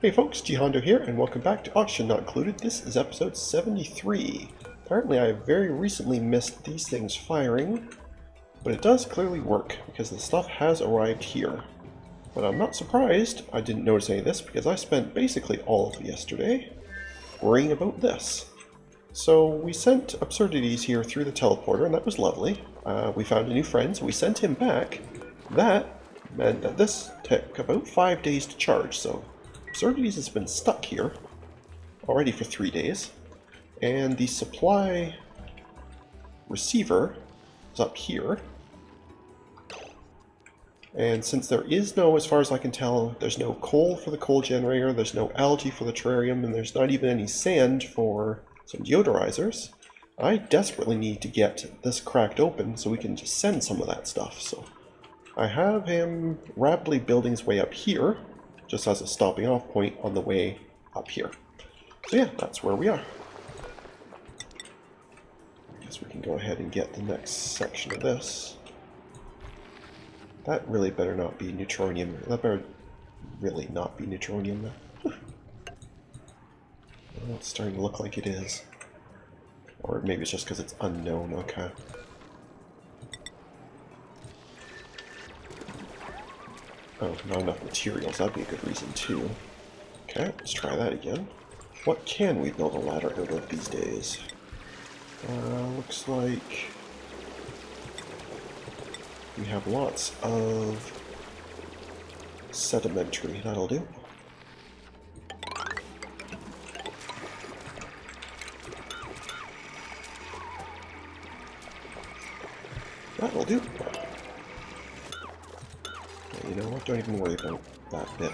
Hey folks, GHondo here, and welcome back to Oxygen Not Included. This is episode 73. Apparently I very recently missed these things firing, but it does clearly work, because the stuff has arrived here. But I'm not surprised I didn't notice any of this, because I spent basically all of yesterday worrying about this. So we sent Absurdides here through the teleporter, and that was lovely. We found a new friend, so we sent him back. That meant that this took about 5 days to charge, so Absurdides has been stuck here already for 3 days, and the supply receiver is up here. And since there is no, as far as I can tell, there's no coal for the coal generator, there's no algae for the terrarium, and there's not even any sand for some deodorizers, I desperately need to get this cracked open so we can just send some of that stuff. So I have him rapidly building his way up here, just as a stopping off point on the way up here. So yeah, that's where we are. I guess we can go ahead and get the next section of this. That really better not be neutronium. That better really not be neutronium. Well, it's starting to look like it is. Or maybe it's just because it's unknown, okay. Oh, not enough materials, that'd be a good reason too. Okay, let's try that again. What can we build a ladder out of these days? Looks like we have lots of sedimentary, that'll do. That'll do. You know what, don't even worry about that bit.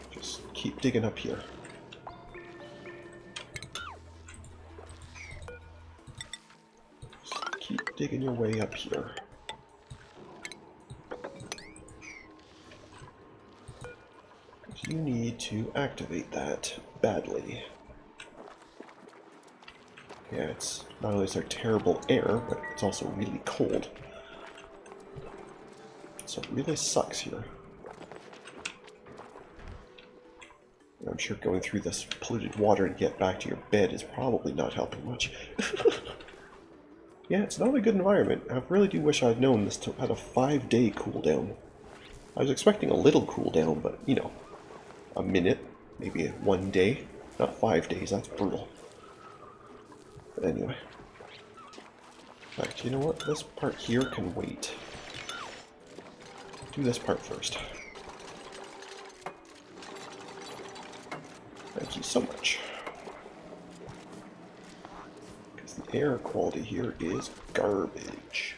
Just keep digging up here. Just keep digging your way up here. You need to activate that badly. Yeah, it's not only is there terrible air, but it's also really cold. So it really sucks here. And I'm sure going through this polluted water to get back to your bed is probably not helping much. Yeah, it's not a good environment. I really do wish I'd known this had a 5-day cooldown. I was expecting a little cooldown, but you know, a minute, maybe 1 day, not 5 days, that's brutal. But anyway. In fact, you know what? This part here can wait. Do this part first. Thank you so much. Because the air quality here is garbage.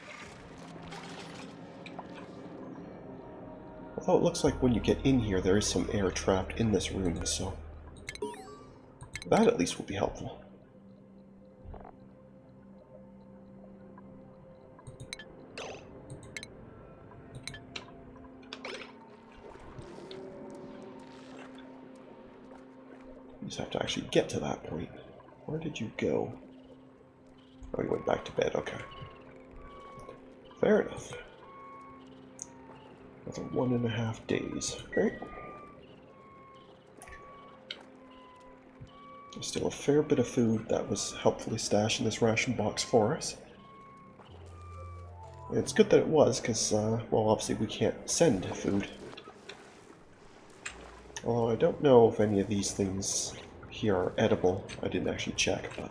Although it looks like when you get in here there is some air trapped in this room, so that at least will be helpful. You just have to actually get to that point. Where did you go? Oh, you went back to bed, okay. Fair enough. That's 1.5 days. Great. There's still a fair bit of food that was helpfully stashed in this ration box for us. It's good that it was, because, well, obviously we can't send food. Although I don't know if any of these things here are edible. I didn't actually check, but...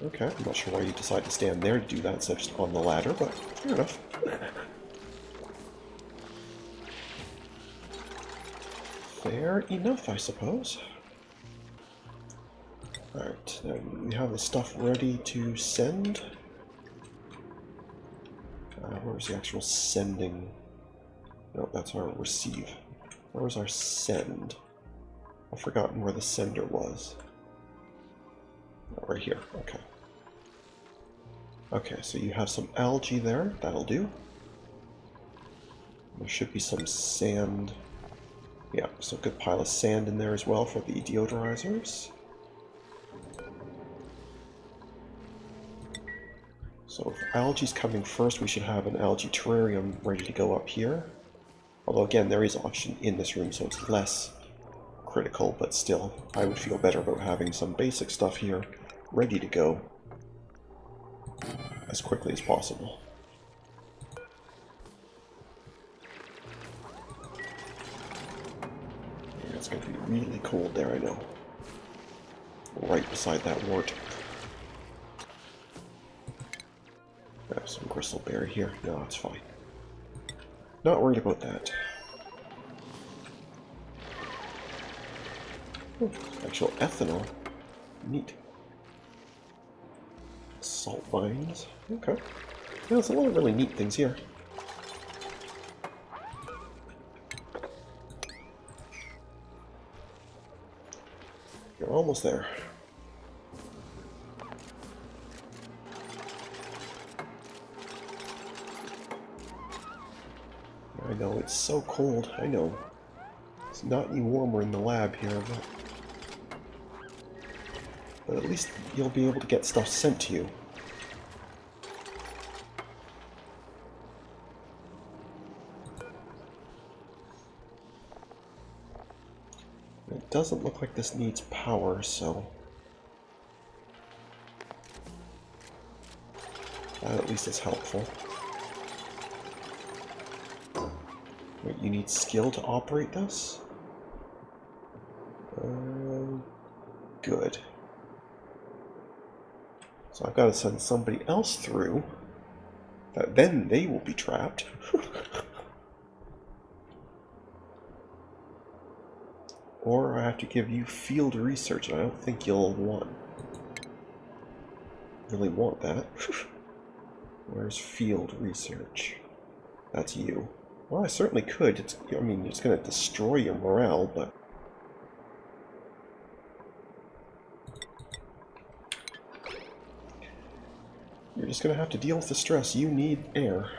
Okay, I'm not sure why you decide to stand there to do that instead of just on the ladder, but fair enough. Fair enough, I suppose. Alright, then we have the stuff ready to send. Where's the actual sending? No, that's our receive. Where was our send? I've forgotten where the sender was. Oh, right here, okay. Okay, so you have some algae there, that'll do. There should be some sand. Yeah, so a good pile of sand in there as well for the deodorizers. So if algae's coming first, we should have an algae terrarium ready to go up here. Although again, there is oxygen in this room, so it's less critical, but still, I would feel better about having some basic stuff here ready to go as quickly as possible. Yeah, it's going to be really cold there, I know. Right beside that wart. I have some crystal berry here. No, it's fine. Not worried about that. Oh, actual ethanol. Neat. Salt mines. Okay. Yeah, there's a lot of really neat things here. You're almost there. I know, it's so cold. I know. It's not any warmer in the lab here, but at least you'll be able to get stuff sent to you. It doesn't look like this needs power, so that at least is helpful. Wait, you need skill to operate this? Good. So I've got to send somebody else through, that then they will be trapped. Or I have to give you field research, and I don't think you'll really want that. Where's field research? That's you. Well, I certainly could. I mean, it's going to destroy your morale, but... You're just going to have to deal with the stress. You need air.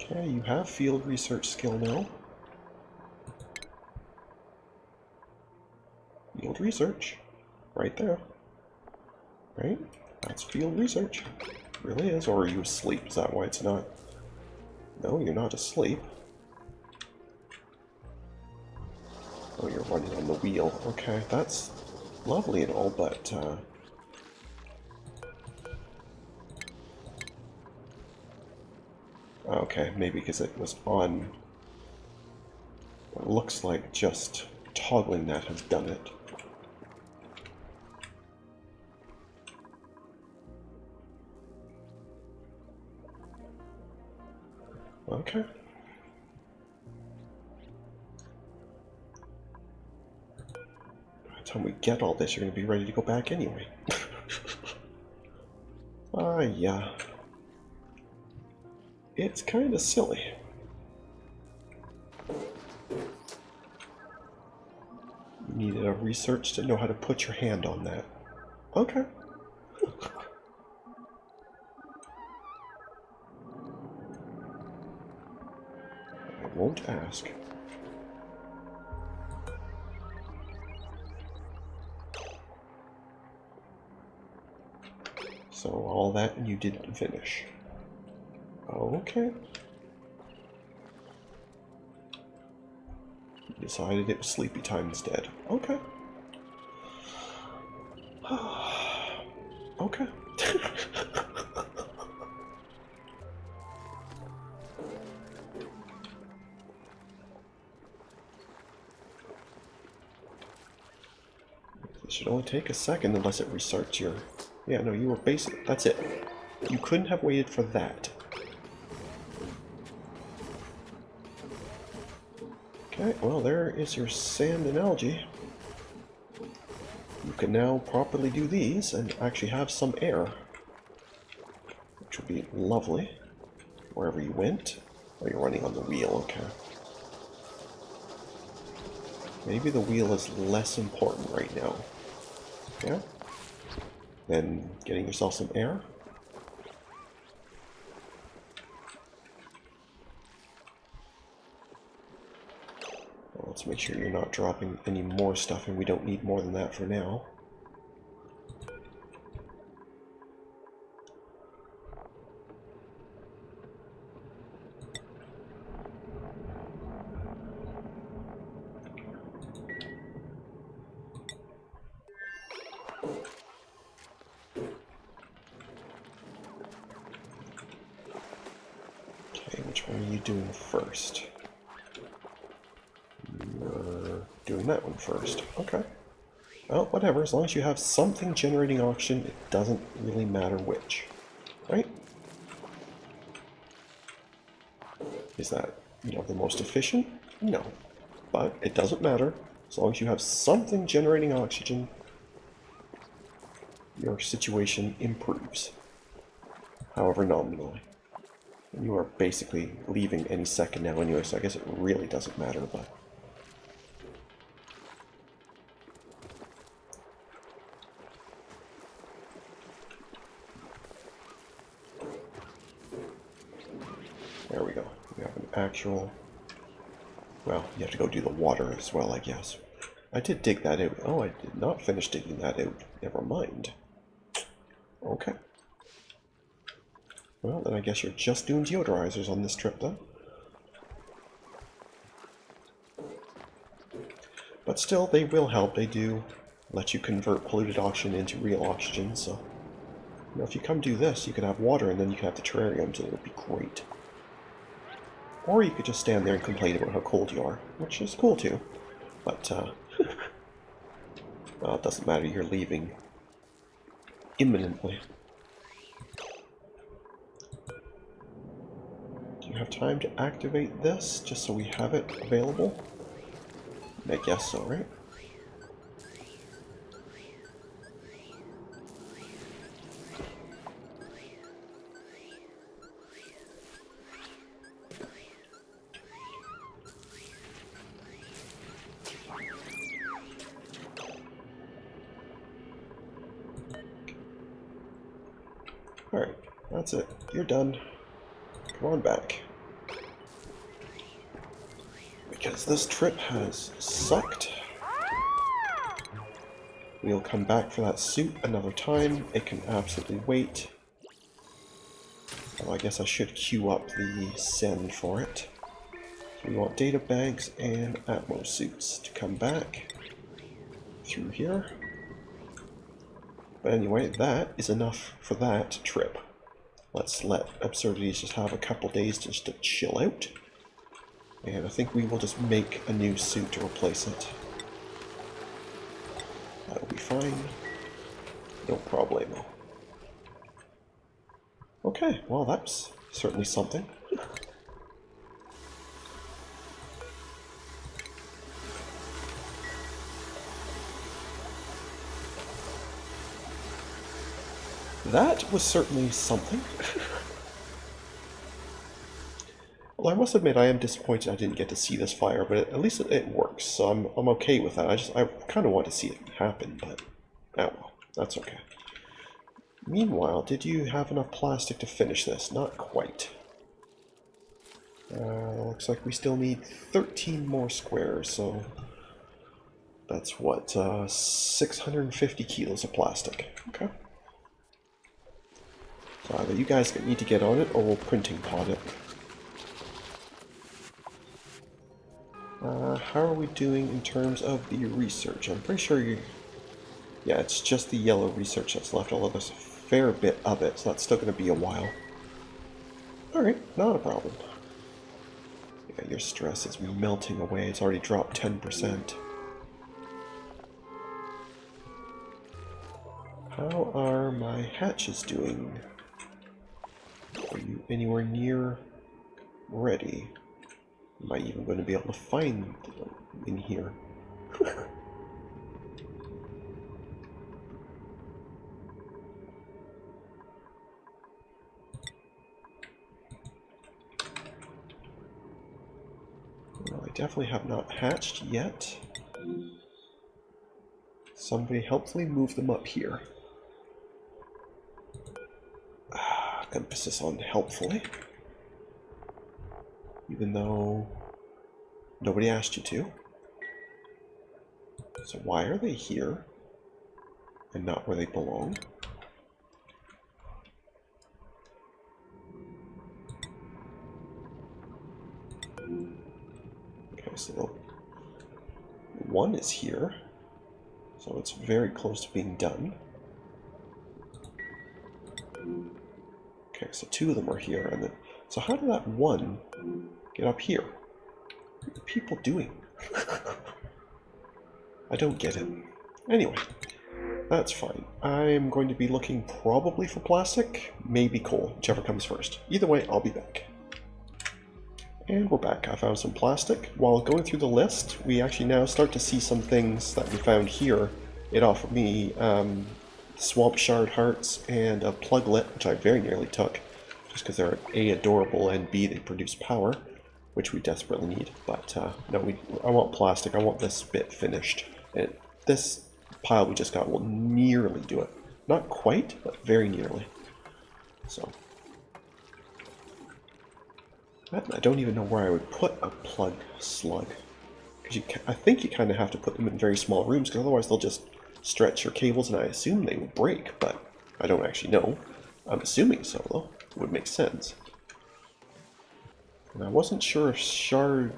Okay, you have field research skill now. Field research. Right there. Right? That's field research. It really is. Or are you asleep? Is that why it's not? No, you're not asleep. Oh, you're running on the wheel. Okay, that's lovely and all, but okay, maybe because it was on what looks like just toggling that has done it. Okay. By the time we get all this, you're going to be ready to go back anyway. Yeah. It's kind of silly. You needed a research to know how to put your hand on that. Okay. I won't ask. So all that and you didn't finish. Okay. You decided it was sleepy time instead. Okay. Okay. It should only take a second unless it restarts your... Yeah, no, you were basic. That's it. You couldn't have waited for that. Okay, well, there is your sand and algae. You can now properly do these and actually have some air, which would be lovely wherever you went. Oh, you're running on the wheel, okay. Maybe the wheel is less important right now. Yeah? Then getting yourself some air. Well, let's Let's make sure you're not dropping any more stuff, and we don't need more than that for now. Which one are you doing first? You're doing that one first. Okay. Well, whatever. As long as you have something generating oxygen, it doesn't really matter which. Right? Is that, the most efficient? No. But it doesn't matter. As long as you have something generating oxygen, your situation improves. However nominally. You are basically leaving any second now anyway, so I guess it really doesn't matter, but... There we go. We have an actual... Well, you have to go do the water as well, I guess. I did dig that out. Oh, I did not finish digging that out. Never mind. Okay. Well, then I guess you're just doing deodorizers on this trip, then. But still, they will help. They do let you convert polluted oxygen into real oxygen, so... if you come do this, you could have water, and then you could have the terrariums, and it would be great. Or you could just stand there and complain about how cold you are, which is cool, too. But, well, it doesn't matter. You're leaving imminently. Do you have time to activate this, just so we have it available? I guess so, right? Alright, that's it. You're done. Come on back. Because this trip has sucked. We'll come back for that suit another time. It can absolutely wait. Well, I guess I should queue up the send for it. So we want data banks and Atmo suits to come back through here. But anyway, that is enough for that trip. Let's let Absurdides just have a couple days just to chill out. And I think we will just make a new suit to replace it. That'll be fine. No problemo. Okay, well that's certainly something. That was certainly something. Well, I must admit I am disappointed I didn't get to see this fire, but at least it works, so I'm okay with that. I kind of want to see it happen, but oh well, that's okay. Meanwhile, did you have enough plastic to finish this? Not quite. Looks like we still need 13 more squares, so that's what, 650 kilos of plastic. Okay. So either you guys need to get on it, or we'll printing pod it. How are we doing in terms of the research? I'm pretty sure you... Yeah, it's just the yellow research that's left, although there's a fair bit of it, so that's still going to be a while. Alright, not a problem. Yeah, your stress is melting away. It's already dropped 10%. How are my hatches doing? Are you anywhere near ready? Am I even going to be able to find them in here? Well, I definitely have not hatched yet. Somebody helpfully move them up here. Emphasis on helpfully. Even though nobody asked you to. So why are they here and not where they belong? Okay, so the one is here, so it's very close to being done. Okay, so two of them are here, and then so how did that one get up here? What are people doing? I don't get it. Anyway, that's fine. I'm going to be looking probably for plastic, maybe coal, whichever comes first. Either way, I'll be back. And we're back. I found some plastic. While going through the list, we actually now start to see some things that we found here. It offered me swamp shard hearts and a pluglet, which I very nearly took, just because they're A, adorable, and B, they produce power, which we desperately need. But no, I want plastic. I want this bit finished. And this pile we just got will nearly do it. Not quite, but very nearly. So I don't even know where I would put a plug slug. Because I think you kind of have to put them in very small rooms, because otherwise they'll just stretch your cables, and I assume they will break, but I don't actually know. I'm assuming so, though. It would make sense. And I wasn't sure if shards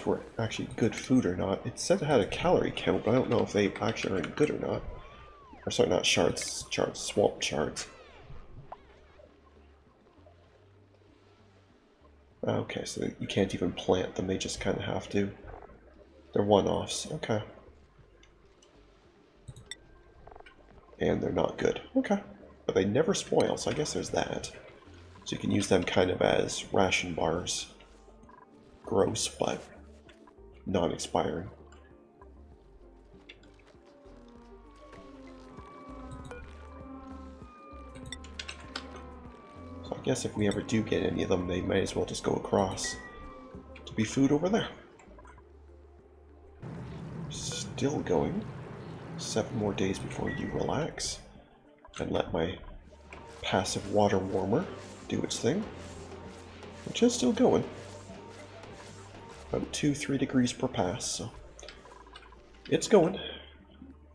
were actually good food or not. It said it had a calorie count, but I don't know if they actually are any good or not. Or sorry, not shards, swamp shards. Okay, so you can't even plant them, they just kind of have to. They're one-offs, okay. And they're not good, okay. But they never spoil, so I guess there's that. So you can use them kind of as ration bars. Gross, but non-expiring. So I guess if we ever do get any of them, they might as well just go across to be food over there. Still going. 7 more days before you relax. And let my passive water warmer do its thing. Which is still going. About 2-3 degrees per pass, so it's going.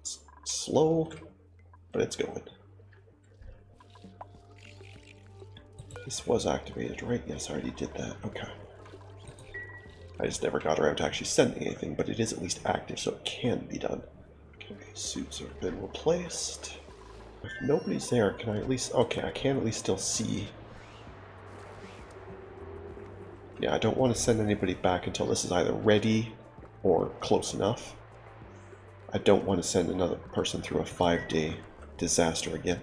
It's slow, but it's going. This was activated, right? Yes, I already did that. Okay. I just never got around to actually sending anything, but it is at least active, so it can be done. Okay, suits have been replaced. If nobody's there, can I at least... Okay, I can at least still see. Yeah, I don't want to send anybody back until this is either ready or close enough. I don't want to send another person through a 5-day disaster again.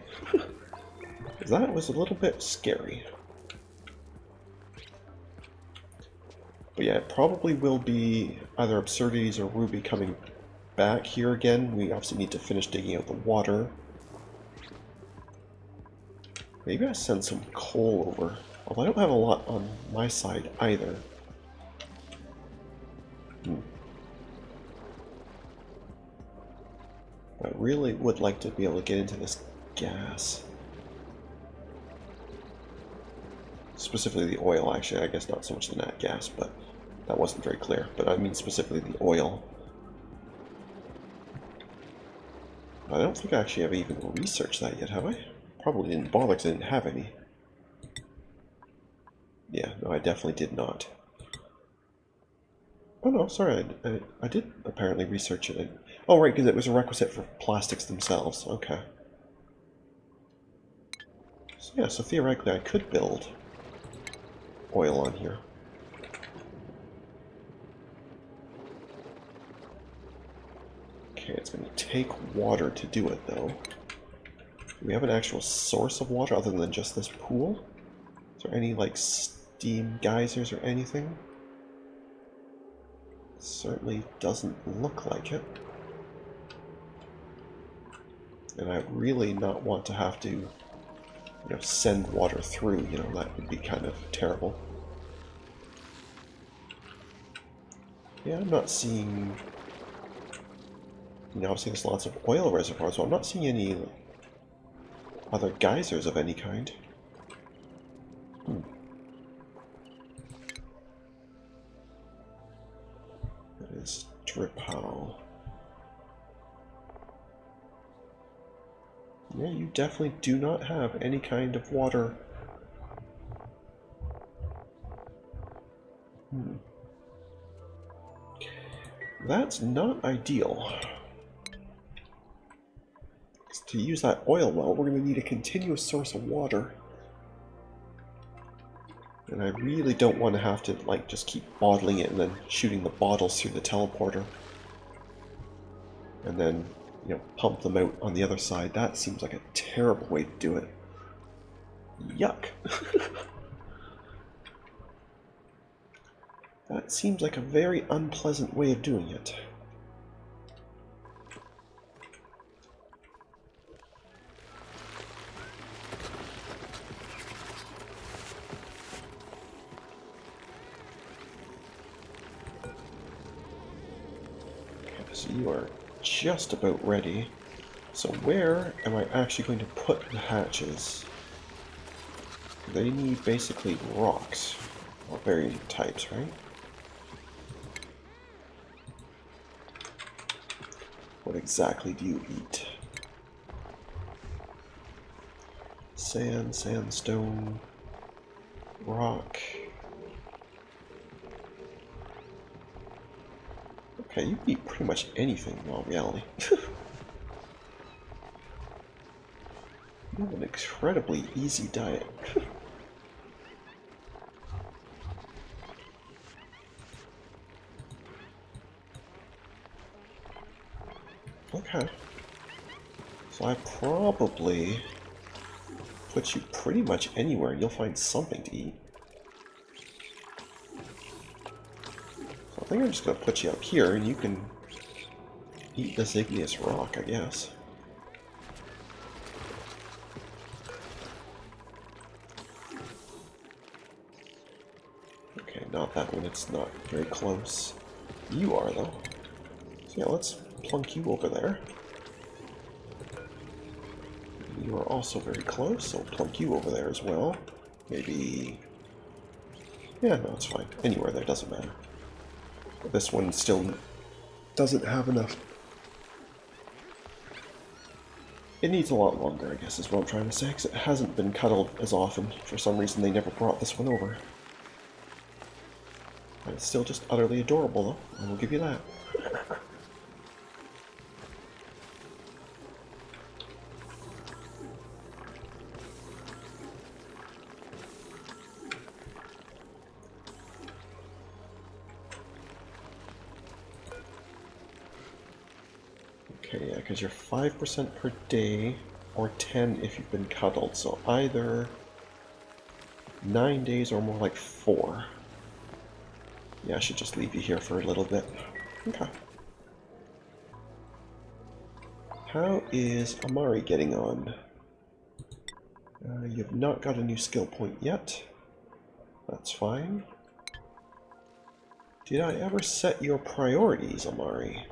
That was a little bit scary. But yeah, it probably will be either Absurdides or Ruby coming back here again. We obviously need to finish digging out the water. Maybe I send some coal over. Although I don't have a lot on my side either. I really would like to be able to get into this gas. Specifically the oil, actually. I guess not so much the nat gas, but that wasn't very clear. But I mean specifically the oil. I don't think I actually have even researched that yet, have I? Probably didn't bother because I didn't have any. Yeah, no, I definitely did not. Oh no, sorry, I did apparently research it. Oh right, because it was a requisite for plastics themselves. Okay. So yeah, so theoretically I could build oil on here. Okay, it's going to take water to do it though. Do we have an actual source of water other than just this pool? Is there any like steam geysers or anything? Certainly doesn't look like it. And I really not want to have to, you know, send water through, you know, that would be kind of terrible. Yeah, I'm not seeing, you know, obviously there's lots of oil reservoirs, so I'm not seeing any other geysers of any kind. That is drip how. Yeah, you definitely do not have any kind of water. That's not ideal. To use that oil well, we're going to need a continuous source of water. And I really don't want to have to, like, just keep bottling it and then shooting the bottles through the teleporter. And then, you know, pump them out on the other side. That seems like a terrible way to do it. Yuck. That seems like a very unpleasant way of doing it. So you are just about ready. So where am I actually going to put the hatches? They need basically rocks, or varying types, right? What exactly do you eat? Sand, sandstone, rock. Okay, you can eat pretty much anything in all reality. You have an incredibly easy diet. Okay. So I probably put you pretty much anywhere and you'll find something to eat. So I think I'm just going to put you up here and you can eat this igneous rock, I guess. Okay, not that one. It's not very close. You are, though. So yeah, let's plunk you over there. You are also very close, so plunk you over there as well. Maybe... yeah, no, it's fine. Anywhere there, doesn't matter. This one still doesn't have enough. It needs a lot longer, I guess, is what I'm trying to say, because it hasn't been cuddled as often. For some reason, they never brought this one over. And it's still just utterly adorable, though. I will give you that. Okay, yeah, because you're 5% per day, or 10 if you've been cuddled, so either 9 days or more like 4. Yeah, I should just leave you here for a little bit. Okay. How is Amari getting on? You've not got a new skill point yet. That's fine. Did I ever set your priorities, Amari?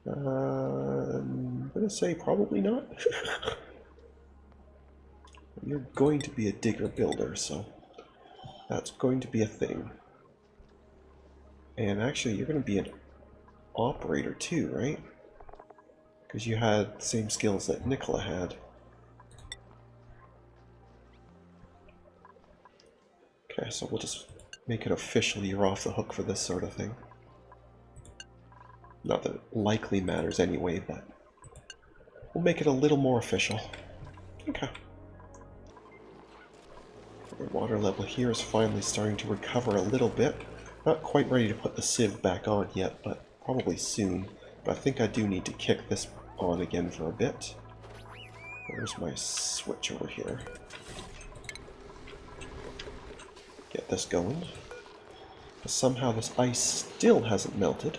I'm gonna say probably not. You're going to be a digger builder, so that's going to be a thing. And actually, you're going to be an operator too, right? Because you had the same skills that Nicola had. Okay, so we'll just make it official you're off the hook for this sort of thing. Not that it likely matters anyway, but we'll make it a little more official. Okay. The water level here is finally starting to recover a little bit. Not quite ready to put the sieve back on yet, but probably soon. But I think I do need to kick this on again for a bit. Where's my switch over here? Get this going. But somehow this ice still hasn't melted.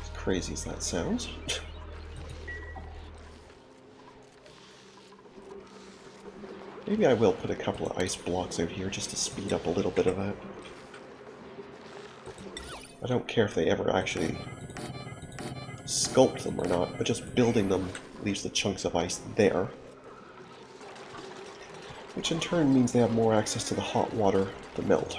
As crazy as that sounds. Maybe I will put a couple of ice blocks out here just to speed up a little bit of that. I don't care if they ever actually sculpt them or not, but just building them leaves the chunks of ice there. Which in turn means they have more access to the hot water to melt.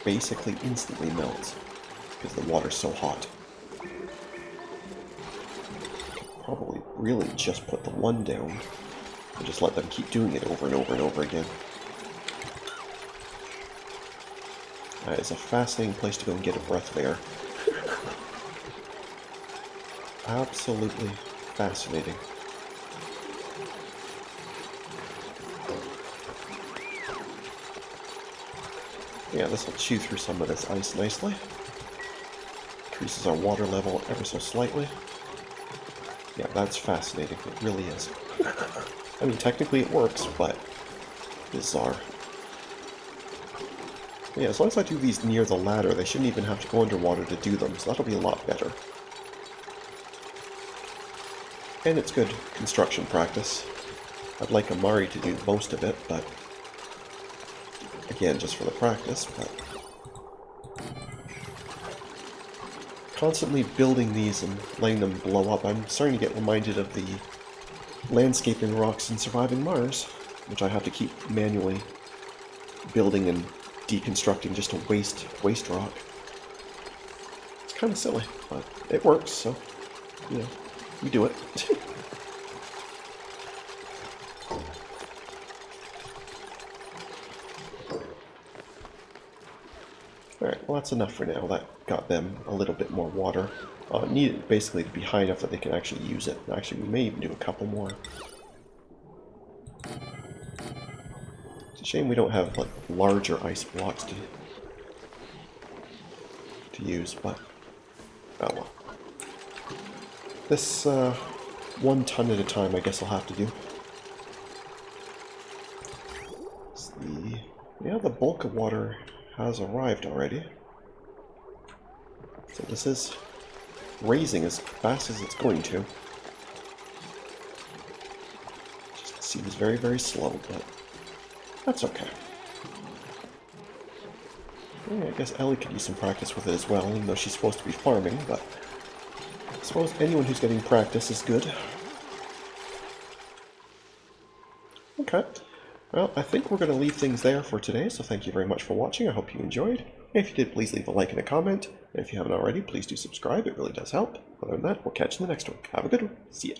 basically instantly melts because the water's so hot. Probably really just put the one down and just let them keep doing it over and over and over again. That is a fascinating place to go and get a breath of air. Absolutely fascinating. Yeah, this will chew through some of this ice nicely. Increases our water level ever so slightly. Yeah, that's fascinating. It really is. I mean, technically it works, but bizarre. Yeah, as long as I do these near the ladder, they shouldn't even have to go underwater to do them, so that'll be a lot better. And it's good construction practice. I'd like Amari to do most of it, but again, just for the practice, but constantly building these and letting them blow up, I'm starting to get reminded of the landscaping rocks in Surviving Mars, which I have to keep manually building and deconstructing just to waste rock. It's kind of silly, but it works, so, you know, we do it. Alright, well that's enough for now. That got them a little bit more water. Needed basically to be high enough that they can actually use it. Actually, we may even do a couple more. It's a shame we don't have like larger ice blocks to use, but oh well. This 1 ton at a time, I guess I'll have to do. Yeah, the bulk of water has arrived already. So this is raising as fast as it's going to. Just seems very, very slow, but that's okay. Yeah, I guess Ellie could use some practice with it as well, even though she's supposed to be farming, but I suppose anyone who's getting practice is good. Okay. Well, I think we're going to leave things there for today, so thank you very much for watching. I hope you enjoyed. If you did, please leave a like and a comment. And if you haven't already, please do subscribe. It really does help. Other than that, we'll catch you in the next one. Have a good one. See ya.